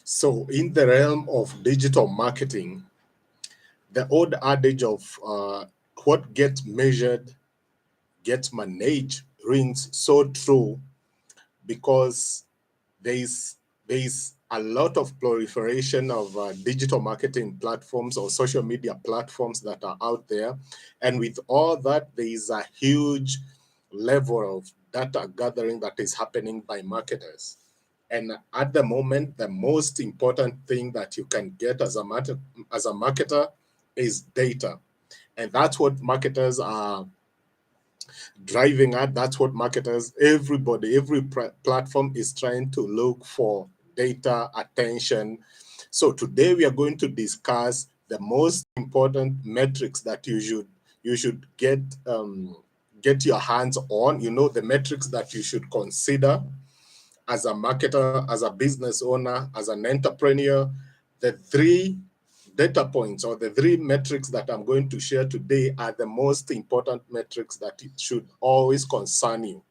So in the realm of digital marketing, the old adage of what gets measured gets managed rings so true, because there is a lot of proliferation of digital marketing platforms or social media platforms that are out there. And with all that, there is a huge level of data gathering that is happening by marketers. And at the moment, the most important thing that you can get as a marketer is data. And that's what marketers are driving at. That's what marketers, everybody, every platform is trying to look for data, attention. So today we are going to discuss the most important metrics that you should get your hands on. The metrics that you should consider as a marketer, as a business owner, as an entrepreneur. The three data points or the three metrics that I'm going to share today are the most important metrics that it should always concern you.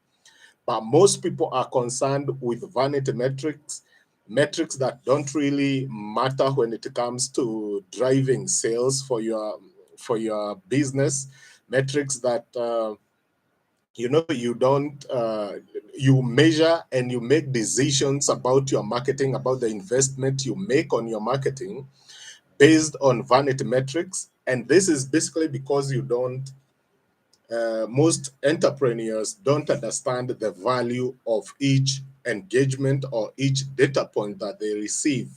But most people are concerned with vanity metrics, metrics that don't really matter when it comes to driving sales for your business, metrics that you don't you measure and you make decisions about your marketing, about the investment you make on your marketing based on vanity metrics. And this is basically because you don't most entrepreneurs don't understand the value of each engagement or each data point that they receive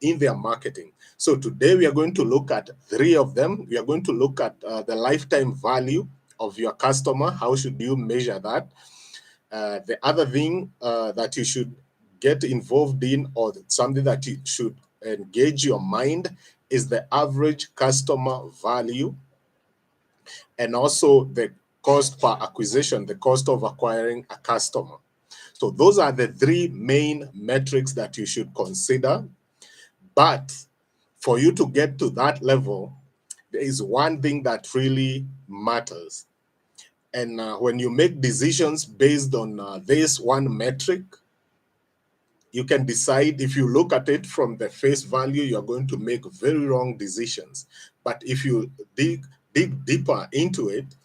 in their marketing. So today we are going to look at three of them. We are going to look at the lifetime value of your customer. How should you measure that? The other thing that you should get involved in, or something that you should engage your mind, is the average customer value, and also the cost per acquisition, the cost of acquiring a customer. So those are the three main metrics that you should consider. But for you to get to that level, there is one thing that really matters. And when you make decisions based on this one metric, you can decide. If you look at it from the face value, you're going to make very wrong decisions. But if you dig deeper into it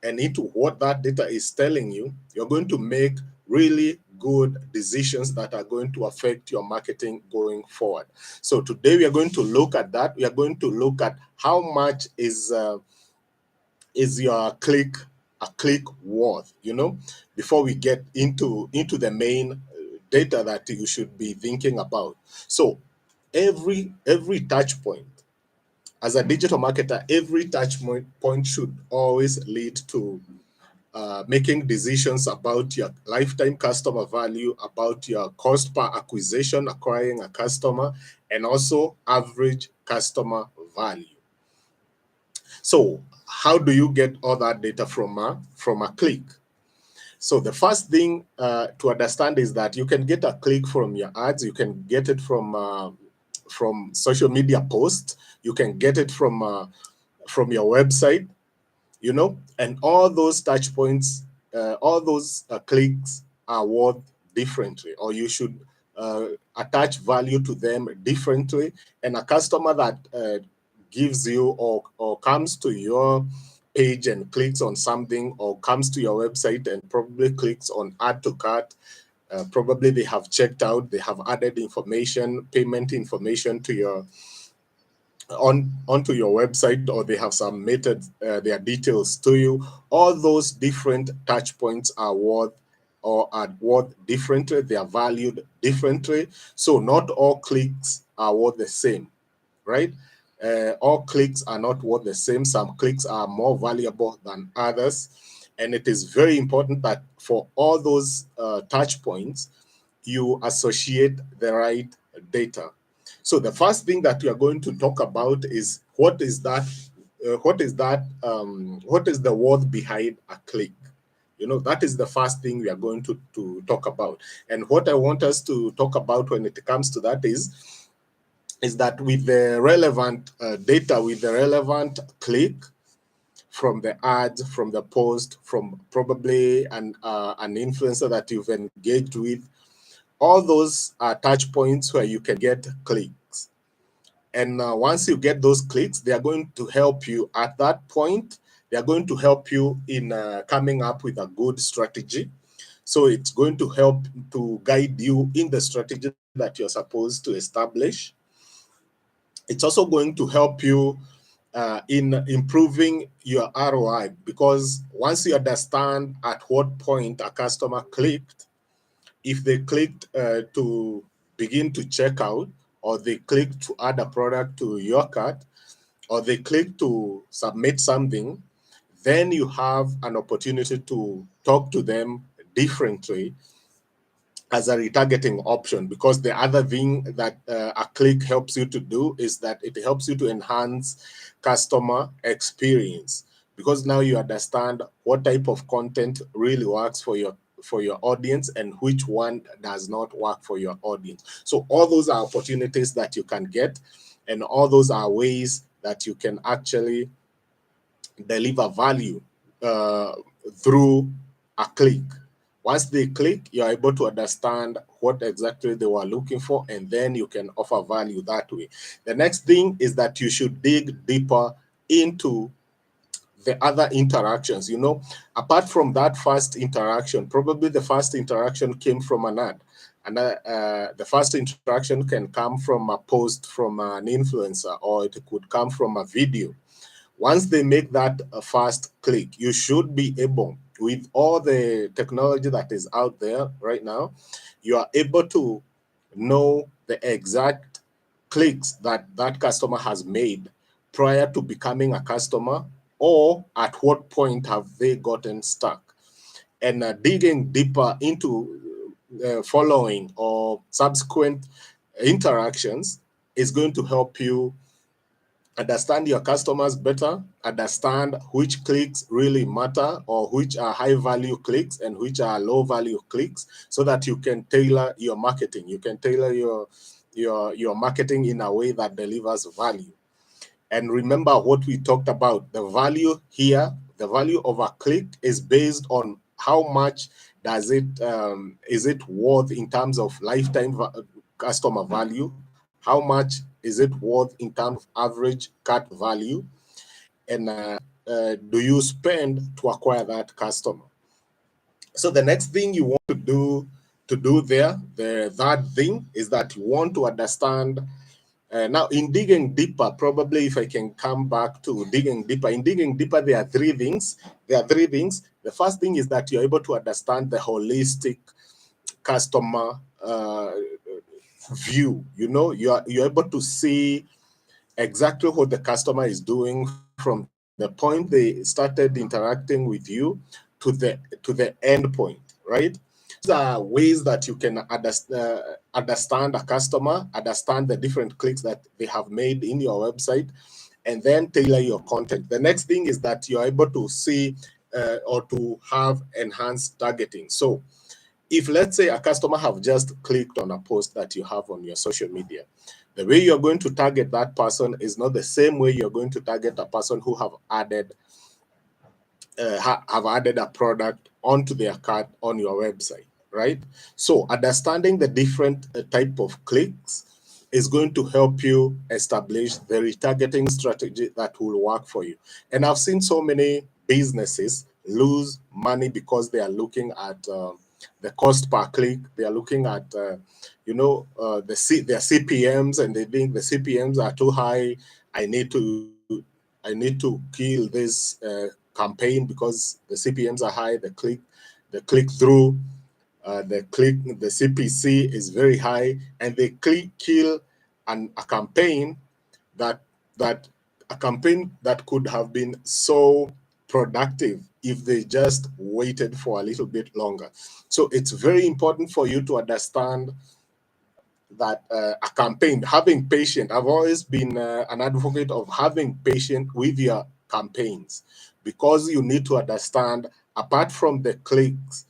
and into what that data is telling you, you're going to make really good decisions that are going to affect your marketing going forward. So today we are going to look at that. We are going to look at how much is your click worth, before we get into the main data that you should be thinking about. So every touch point, as a digital marketer, every touch point should always lead to making decisions about your lifetime customer value, about your cost per acquisition, acquiring a customer, and also average customer value. So how do you get all that data from a click? So the first thing to understand is that you can get a click from your ads. You can get it from social media posts. You can get it from your website, and all those touch points, all those clicks are worth differently, or you should attach value to them differently. And a customer that gives you or comes to your page and clicks on something, or comes to your website and probably clicks on add to cart, probably they have checked out, they have added information, payment information to your onto your website, or they have submitted their details to you. All those different touch points are worth differently. They are valued differently. So not all clicks are worth the same, right? All clicks are not worth the same. Some clicks are more valuable than others. And it is very important that for all those touch points, you associate the right data. So the first thing that we are going to talk about is what is the worth behind a click. That is the first thing we are going to talk about. And what I want us to talk about when it comes to that is that with the relevant data, with the relevant click from the ads, from the post, from probably an influencer that you've engaged with, All those are touch points where you can get clicks. And once you get those clicks, they are going to help you at that point. They are going to help you in coming up with a good strategy. So it's going to help to guide you in the strategy that you're supposed to establish. It's also going to help you in improving your ROI, because once you understand at what point a customer clicked, if they clicked to begin to check out, or they clicked to add a product to your cart, or they click to submit something, then you have an opportunity to talk to them differently as a retargeting option. Because the other thing that a click helps you to do is that it helps you to enhance customer experience, because now you understand what type of content really works for your audience and which one does not work for your audience. So all those are opportunities that you can get, and all those are ways that you can actually deliver value uh, through a click. Once they click, you're able to understand what exactly they were looking for, and then you can offer value that way. The next thing is that you should dig deeper into the other interactions. You know, apart from that first interaction, probably the first interaction came from an ad. And the first interaction can come from a post from an influencer, or it could come from a video. Once they make that first click, you should be able, with all the technology that is out there right now, you are able to know the exact clicks that that customer has made prior to becoming a customer, or at what point have they gotten stuck. And digging deeper into following or subsequent interactions is going to help you understand your customers better, understand which clicks really matter, or which are high value clicks and which are low value clicks, so that you can tailor your marketing. You can tailor your marketing in a way that delivers value. And remember what we talked about, the value here, the value of a click is based on how much does it is it worth in terms of lifetime customer value, how much is it worth in terms of average cart value, and do you spend to acquire that customer. So the next thing you want to do there, the third thing, is that you want to understand. Now, in digging deeper, probably if I can come back to digging deeper, in digging deeper, there are three things. There are three things. The first thing is that you're able to understand the holistic customer view. You know, you're able to see exactly what the customer is doing from the point they started interacting with you to the end point, right? These are ways that you can understand a customer, understand the different clicks that they have made in your website, and then tailor your content. The next thing is that you're able to see or to have enhanced targeting. So if, let's say, a customer have just clicked on a post that you have on your social media, the way you're going to target that person is not the same way you're going to target a person who have added have added a product onto their cart on your website, right? So understanding the different type of clicks is going to help you establish the retargeting strategy that will work for you. And I've seen so many businesses lose money because they are looking at the cost per click. They are looking at their CPMs, and they think the CPMs are too high. I need to I need to kill this campaign because the CPMs are high. The click through, the CPC is very high, and they kill a campaign that that a campaign that could have been so productive if they just waited for a little bit longer. So it's very important for you to understand that a campaign, having patience. I've always been an advocate of having patience with your campaigns, because you need to understand, apart from the clicks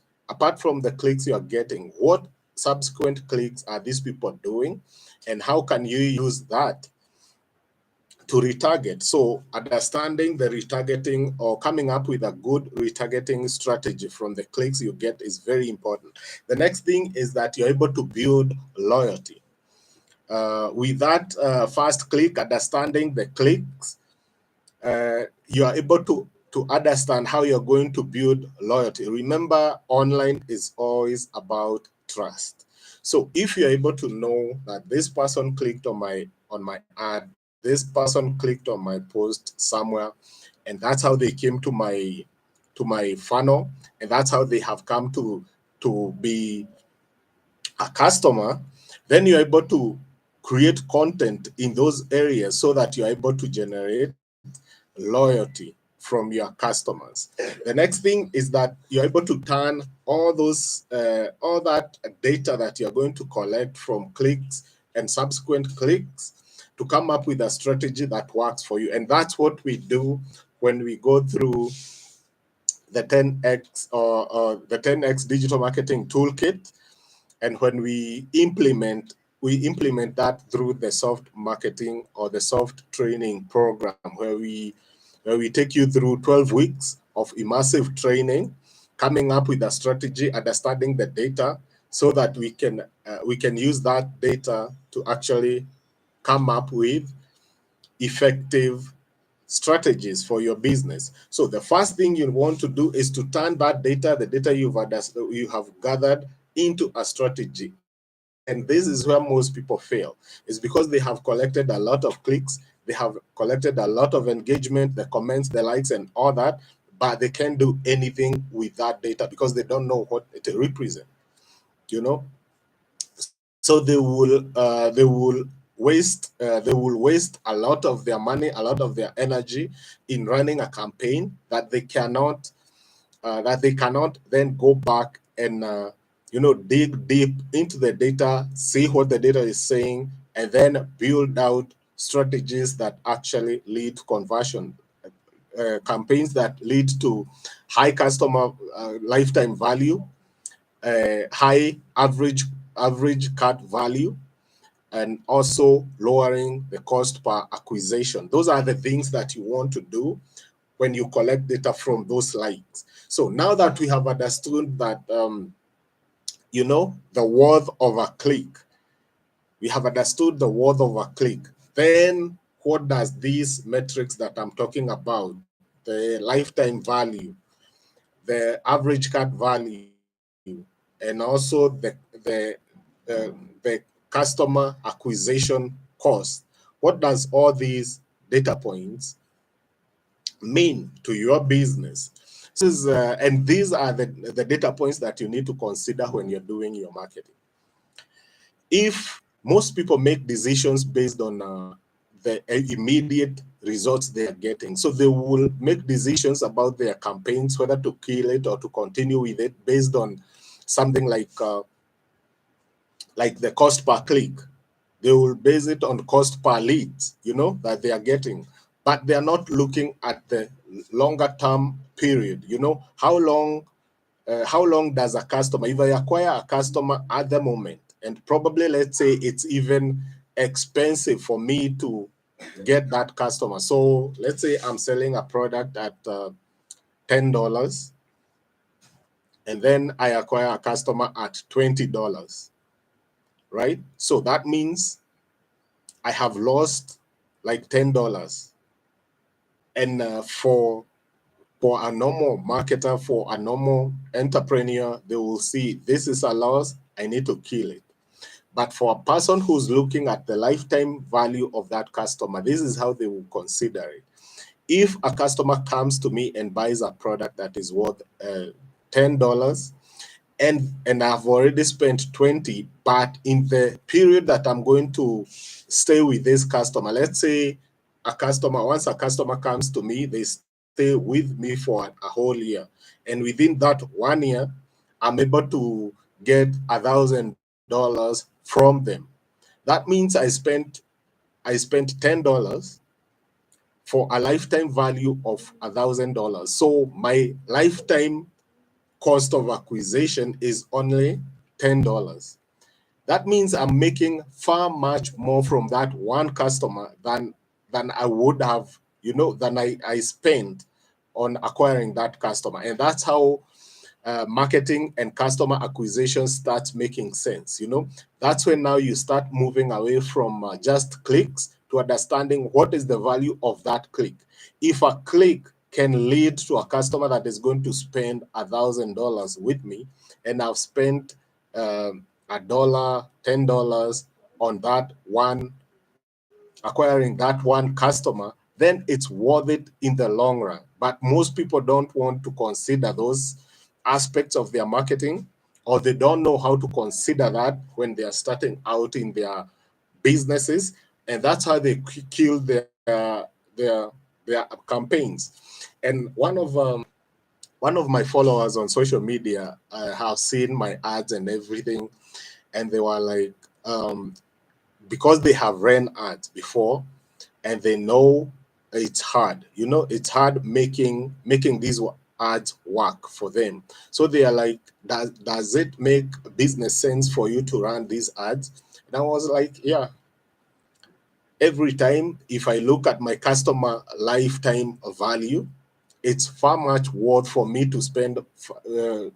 you're getting, what subsequent clicks are these people doing, and how can you use that to retarget. So understanding the retargeting or coming up with a good retargeting strategy from the clicks you get is very important. The next thing is that you're able to build loyalty. With that first click, understanding the clicks, you are able to understand how you're going to build loyalty. Remember, online is always about trust. So if you're able to know that this person clicked on my ad, this person clicked on my post somewhere, and that's how they came to my funnel, and that's how they have come to be a customer, then you're able to create content in those areas so that you're able to generate loyalty from your customers. The next thing is that you're able to turn all that data that you're going to collect from clicks and subsequent clicks to come up with a strategy that works for you. And that's what we do when we go through the 10x or the 10x digital marketing toolkit. And when we implement that through the soft marketing or the soft training program, where we take you through 12 weeks of immersive training, coming up with a strategy, understanding the data, so that we can use that data to actually come up with effective strategies for your business. So the first thing you want to do is to turn that data, the data you have gathered, into a strategy. And this is where most people fail. It's because they have collected a lot of clicks, they have collected a lot of engagement, the comments, the likes, and all that, but they can't do anything with that data because they don't know what it represents. You know, so they will waste a lot of their money, a lot of their energy in running a campaign that they cannot then go back and dig deep into the data, see what the data is saying, and then build out strategies that actually lead to conversion, campaigns that lead to high customer lifetime value, high average cart value, and also lowering the cost per acquisition. Those are the things that you want to do when you collect data from those likes. So now that we have understood that, the worth of a click, we have understood the worth of a click, then what does these metrics that I'm talking about, the lifetime value, the average cart value, and also the customer acquisition cost, what does all these data points mean to your business? And these are the data points that you need to consider when you're doing your marketing. If most people make decisions based on the immediate results they are getting, so they will make decisions about their campaigns, whether to kill it or to continue with it, based on something like the cost per click. They will base it on cost per leads, that they are getting, but they are not looking at the longer term period. How long does a customer, if I acquire a customer at the moment, and probably let's say it's even expensive for me to get that customer. So let's say I'm selling a product at $10, and then I acquire a customer at $20, right? So that means I have lost like $10. And for a normal marketer, for a normal entrepreneur, they will see this is a loss, I need to kill it. But for a person who's looking at the lifetime value of that customer, this is how they will consider it. If a customer comes to me and buys a product that is worth $10, and I've already spent 20, but in the period that I'm going to stay with this customer, let's say once a customer comes to me, they stay with me for a whole year. And within that 1 year, I'm able to get $1,000 from them. That means I spent $10 for a lifetime value of $1,000. So my lifetime cost of acquisition is only $10. That means I'm making far much more from that one customer than than I would have, than I spent on acquiring that customer. And that's how marketing and customer acquisition starts making sense. That's when now you start moving away from just clicks to understanding what is the value of that click. If a click can lead to a customer that is going to spend $1,000 with me, and I've spent a dollar, $10 on that one, acquiring that one customer, then it's worth it in the long run. But most people don't want to consider those aspects of their marketing, or they don't know how to consider that when they are starting out in their businesses, and that's how they kill their campaigns. And one of my followers on social media have seen my ads and everything, and they were like, because they have ran ads before and they know it's hard, it's hard making these ads work for them. So they are like, does it make business sense for you to run these ads? And I was like, yeah. Every time, if I look at my customer lifetime value, it's far much worth for me to spend $50,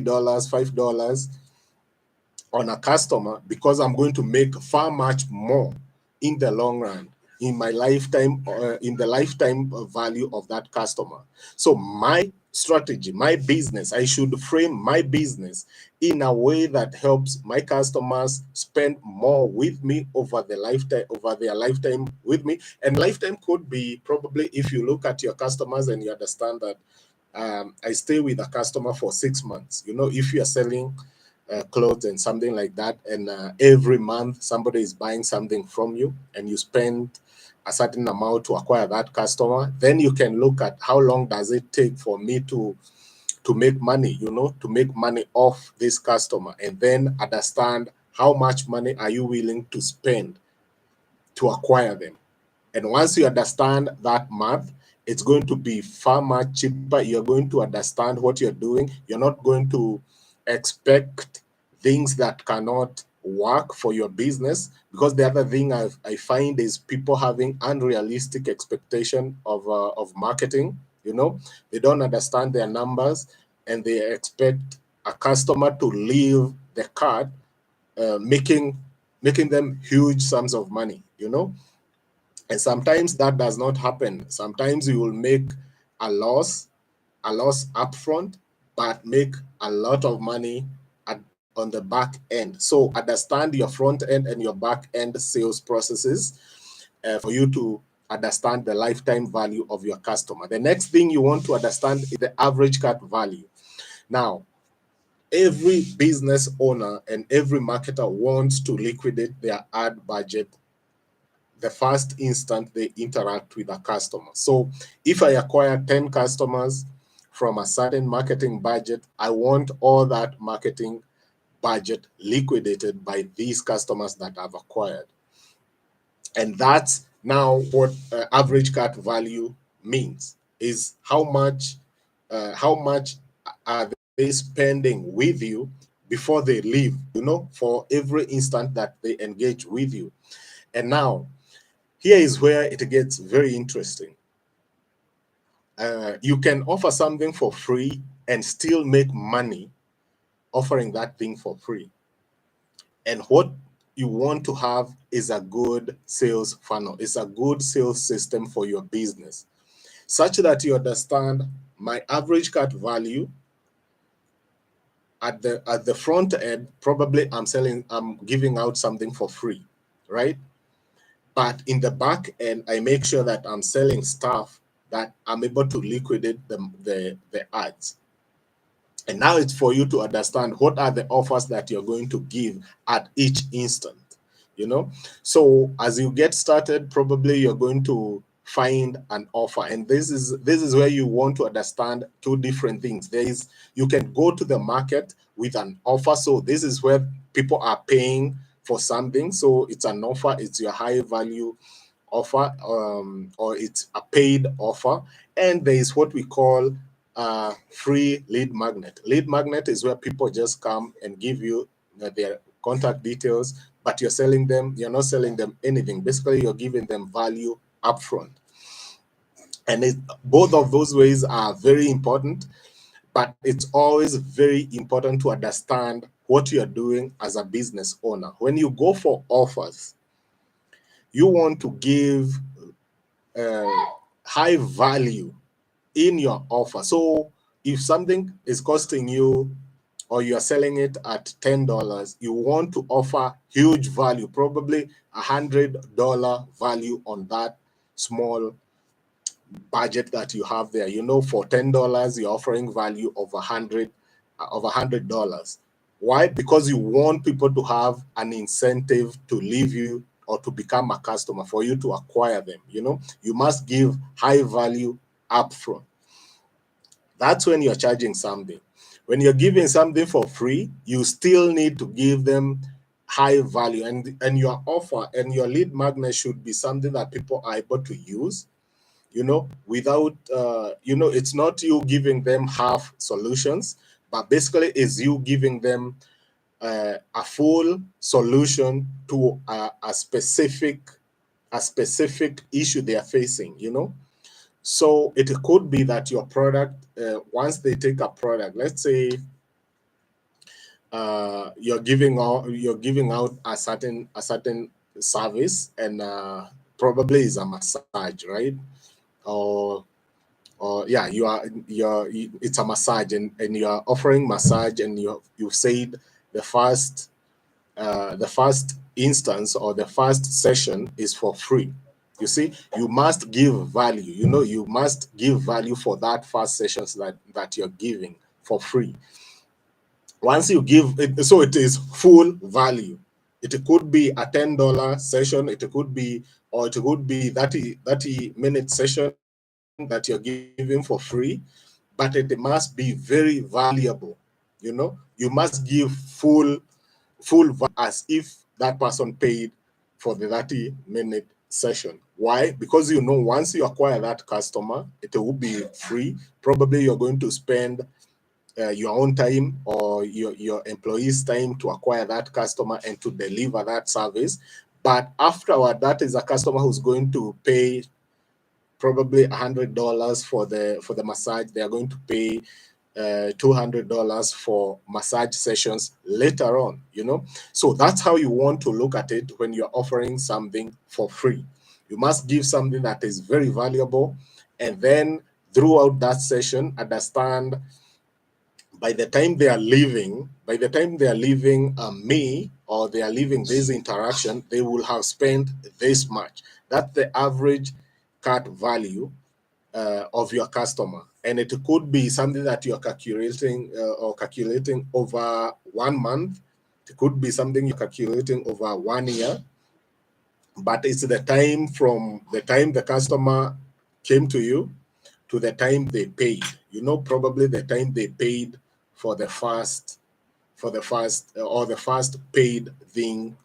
$5 on a customer, because I'm going to make far much more in the long run, in my lifetime, in the lifetime value of that customer. So my strategy, my business, I should frame my business in a way that helps my customers spend more with me over their lifetime with me. And lifetime could be, probably, if you look at your customers and you understand that I stay with a customer for 6 months. If you are selling clothes and something like that, and every month somebody is buying something from you, and you spend a certain amount to acquire that customer, then you can look at how long does it take for me to make money, to make money off this customer, and then understand how much money are you willing to spend to acquire them. And once you understand that math, it's going to be far much cheaper. You're going to understand what you're doing. You're not going to expect things that cannot work for your business. Because the other thing I find is people having unrealistic expectation of marketing. They don't understand their numbers, and they expect a customer to leave the cart, making them huge sums of money. And sometimes that does not happen. Sometimes you will make a loss upfront, but make a lot of money on the back end. So understand your front end and your back end sales processes for you to understand the lifetime value of your customer. The next thing you want to understand is the average cart value. Now, every business owner and every marketer wants to liquidate their ad budget the first instant they interact with a customer. So if I acquire 10 customers from a certain marketing budget, I want all that marketing budget liquidated by these customers that I've acquired. And that's now what average cart value means, is how much are they spending with you before they leave, for every instant that they engage with you. And now, here is where it gets very interesting. You can offer something for free and still make money offering that thing for free. And what you want to have is a good sales funnel. It's a good sales system for your business, such that you understand my average cart value at the front end. Probably I'm giving out something for free, right? But in the back end, I make sure that I'm selling stuff that I'm able to liquidate the ads. And now it's for you to understand what are the offers that you're going to give at each instant. So as you get started, probably you're going to find an offer. And this is where you want to understand two different things. You can go to the market with an offer. So this is where people are paying for something. So it's an offer, it's your high value offer, or it's a paid offer. And there is what we call free lead magnet. Lead magnet is where people just come and give you their contact details, but you're not selling them anything. Basically, you're giving them value upfront. And both of those ways are very important, but it's always very important to understand what you're doing as a business owner. When you go for offers, you want to give high value in your offer. So if something is costing you, or you're selling it at $10, you want to offer huge value, probably $100 value on that small budget that you have there. You know, for $10, you're offering value of $100. Why? Because you want people to have an incentive to leave you or to become a customer, for you to acquire them. You know, you must give high value upfront. That's when you're charging something. When you're giving something for free, you still need to give them high value, and your offer and your lead magnet should be something that people are able to use, you know, without you know, it's not you giving them half solutions, but basically is you giving them a full solution to a specific issue they are facing, you know. So it could be that your product, once they take a product, let's say you're giving out a certain service, and probably is a massage, right? Or yeah, it's a massage, and you are offering massage, and you've said the first instance or the first session is for free. You see, you must give value. You know, you must give value for that first sessions that you're giving for free. Once you give it, so it is full value. It could be a $10 session, it could be, or it could be 30-minute session that you're giving for free, but it must be very valuable. You know, you must give full value, as if that person paid for the 30-minute session. Why? Because, you know, once you acquire that customer, it will be free. Probably you're going to spend your own time or your employees' time to acquire that customer and to deliver that service. But afterward, that is a customer who's going to pay probably $100 for the massage. They are going to pay $200 for massage sessions later on, you know. So that's how you want to look at it when you're offering something for free. You must give something that is very valuable, and then throughout that session, understand by the time they are leaving, me, or they are leaving this interaction, they will have spent this much. That's the average cart value of your customer. And it could be something that you're calculating over 1 month. It could be something you're calculating over 1 year. But it's the time from the time the customer came to you to the time they paid. You know, probably the time they paid for the first or the first paid thing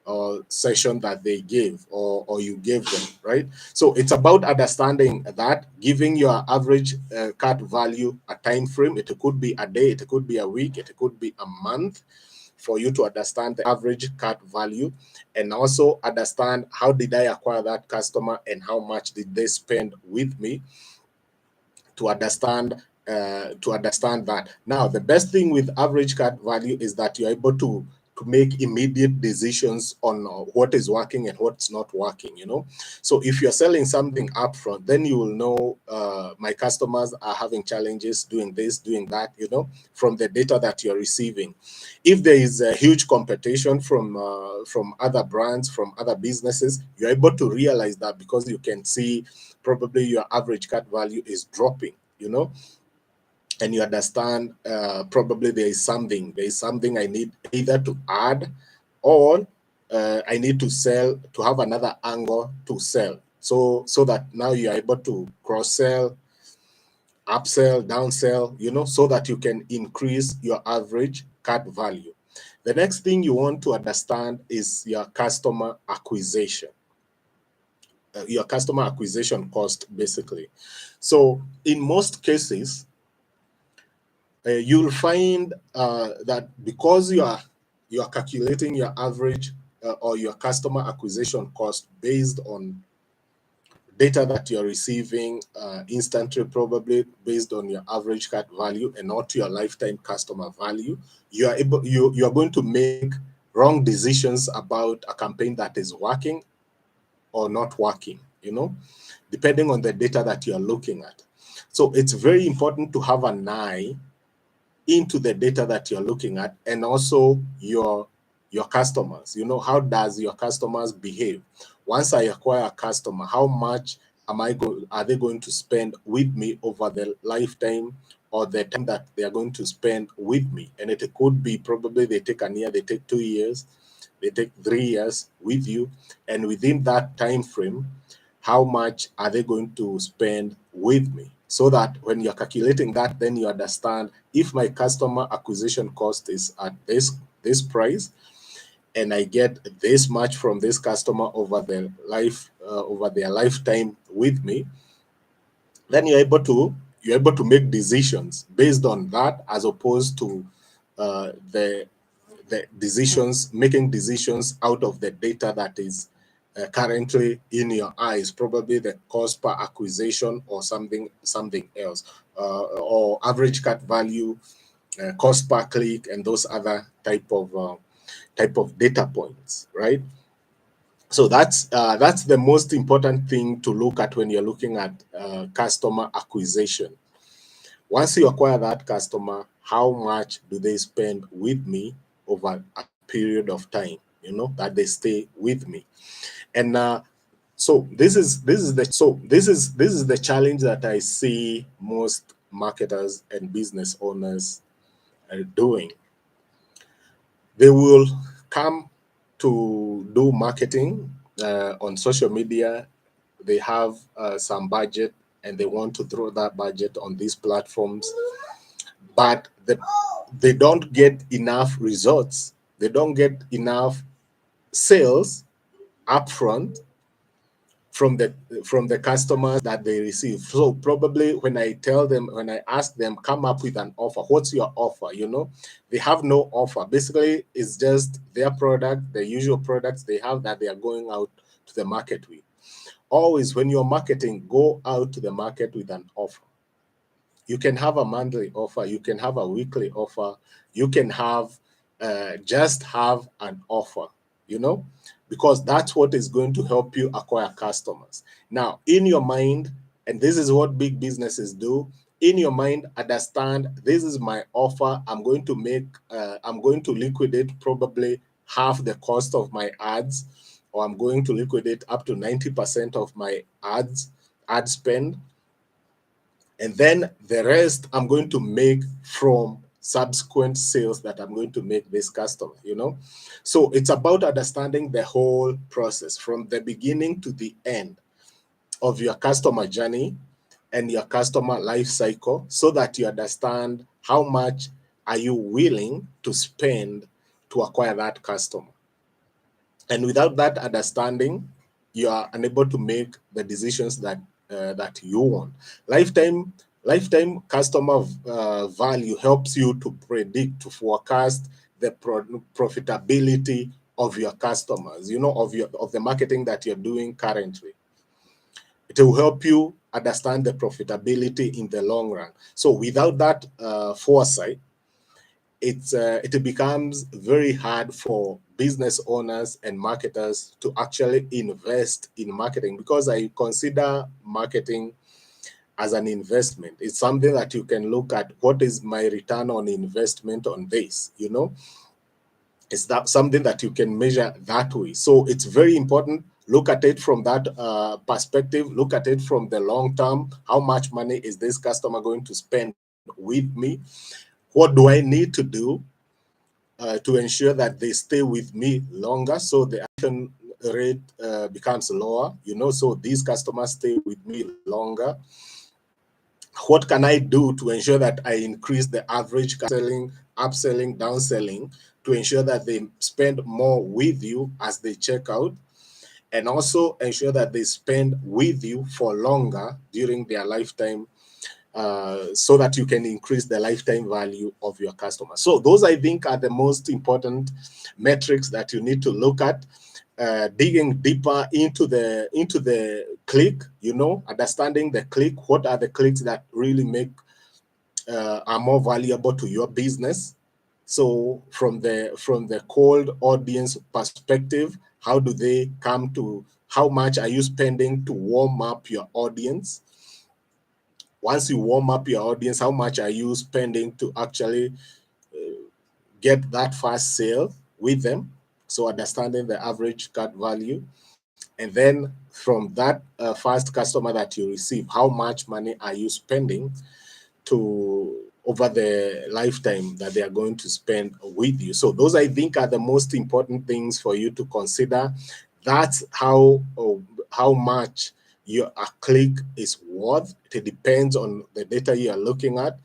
or session that they gave, or you gave them, right? So it's about understanding that, giving your average cart value a time frame. It could be a day, it could be a week, it could be a month, for you to understand the average cart value, and also understand how did I acquire that customer and how much did they spend with me, to understand that. Now, the best thing with average cart value is that you're able to make immediate decisions on what is working and what's not working, you know. So if you're selling something upfront, then you will know, my customers are having challenges doing this, doing that, you know, from the data that you're receiving. If there is a huge competition from other brands, from other businesses, you're able to realize that, because you can see probably your average cart value is dropping, you know, and you understand probably there is something I need either to add, or I need to sell, to have another angle to sell, so that now you are able to cross sell, upsell, downsell, you know, so that you can increase your average cart value. The next thing you want to understand is your customer acquisition. Your customer acquisition cost, basically. So in most cases, you'll find that because you are calculating your average or your customer acquisition cost based on data that you're receiving instantly, probably based on your average cart value and not your lifetime customer value, you are going to make wrong decisions about a campaign that is working or not working, depending on the data that you're looking at. So it's very important to have an eye into the data that you're looking at, and also your customers. How does your customers behave? Once I acquire a customer, how much are they going to spend with me over the lifetime, or the time that they are going to spend with me? And it could be probably they take a year, they take 2 years, they take 3 years with you, and within that time frame, how much are they going to spend with me? So that when you're calculating that, then you understand, if my customer acquisition cost is at this price, and I get this much from this customer over their lifetime with me, then you're able to make decisions based on that, as opposed to the making decisions out of the data that is currently in your eyes, probably the cost per acquisition or something else, or average cart value, cost per click, and those other type of data points, right? So that's the most important thing to look at when you're looking at customer acquisition. Once you acquire that customer, how much do they spend with me over a period of time, that they stay with me? And so this is the challenge that I see most marketers and business owners are doing. They will come to do marketing on social media. They have some budget, and they want to throw that budget on these platforms, but they don't get enough results. They don't get enough sales upfront from the customers that they receive. So probably when I ask them, come up with an offer, what's your offer? They have no offer. Basically, it's just their product, the usual products they have that they are going out to the market with. Always, when you're marketing, go out to the market with an offer. You can have a monthly offer, you can have a weekly offer, you can have just have an offer, because that's what is going to help you acquire customers. Now, in your mind, and this is what big businesses do, in your mind, understand, this is my offer. I'm going to liquidate probably half the cost of my ads, or I'm going to liquidate up to 90% of my ad spend. And then the rest I'm going to make from subsequent sales that I'm going to make this customer, So it's about understanding the whole process from the beginning to the end of your customer journey and your customer life cycle, so that you understand how much are you willing to spend to acquire that customer. And without that understanding, you are unable to make the decisions that you want. Lifetime customer value helps you to predict, to forecast the profitability of your customers, of the marketing that you're doing currently. It will help you understand the profitability in the long run. So without that foresight, it becomes very hard for business owners and marketers to actually invest in marketing, because I consider marketing as an investment. It's something that you can look at, what is my return on investment on this, It's that something that you can measure that way. So it's very important. Look at it from that perspective. Look at it from the long term. How much money is this customer going to spend with me? What do I need to do to ensure that they stay with me longer, so the action rate becomes lower, so these customers stay with me longer? What can I do to ensure that I increase the average selling, upselling, downselling, to ensure that they spend more with you as they check out, and also ensure that they spend with you for longer during their lifetime, so that you can increase the lifetime value of your customers. So those, I think, are the most important metrics that you need to look at. digging deeper into the click, you know, understanding the click. What are the clicks that really make are more valuable to your business? So from the cold audience perspective, how do they come to, how much are you spending to warm up your audience? Once you warm up your audience, how much are you spending to actually get that first sale with them? So understanding the average cart value. And then from that first customer that you receive, how much money are you spending to over the lifetime that they are going to spend with you? So those, I think, are the most important things for you to consider. That's how much your a click is worth. It depends on the data you are looking at.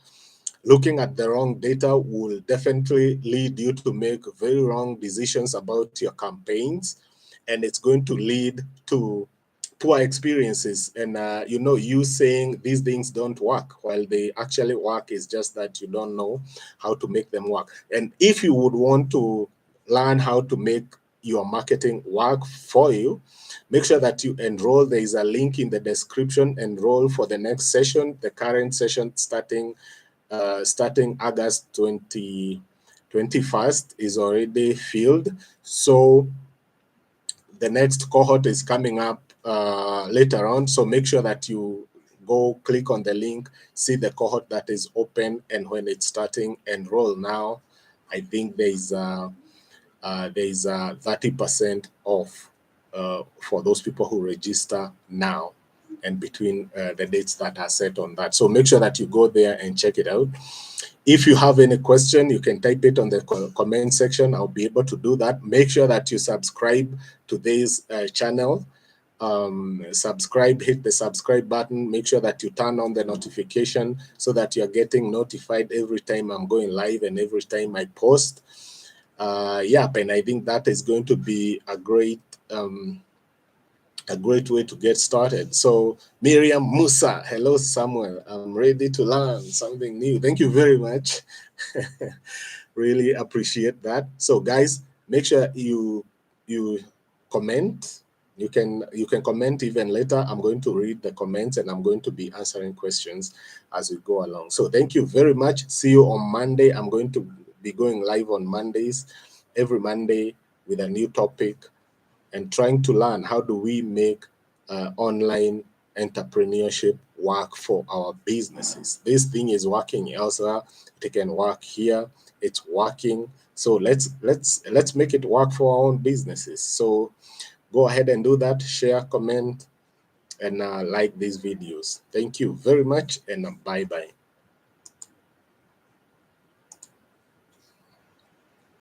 Looking at the wrong data will definitely lead you to make very wrong decisions about your campaigns, and it's going to lead to poor experiences. And you know, you saying these things don't work while they actually work is just that you don't know how to make them work. And if you would want to learn how to make your marketing work for you, make sure that you enroll. There is a link in the description. Enroll for the next session. The current session starting August 21st is already filled. So the next cohort is coming up later on. So make sure that you go click on the link, see the cohort that is open, and when it's starting, enroll now. I think there is a 30% off for those people who register now and between the dates that are set on that. So make sure that you go there and check it out. If you have any question, you can type it on the comment section. I'll be able to do that. Make sure that you subscribe to this channel. Subscribe, hit the subscribe button. Make sure that you turn on the notification so that you're getting notified every time I'm going live and every time I post. Yep, and I think that is going to be a great way to get started. So Miriam Musa, hello Samuel, I'm ready to learn something new. Thank you very much. Really appreciate that. So guys, make sure you comment. You can comment even later. I'm going to read the comments and I'm going to be answering questions as we go along. So thank you very much. See you on Monday. I'm going to be going live on Mondays, every Monday, with a new topic, and trying to learn how do we make online entrepreneurship work for our businesses. This thing is working elsewhere, it can work here, it's working. So let's make it work for our own businesses. So go ahead and do that, share, comment, and like these videos. Thank you very much, and bye-bye.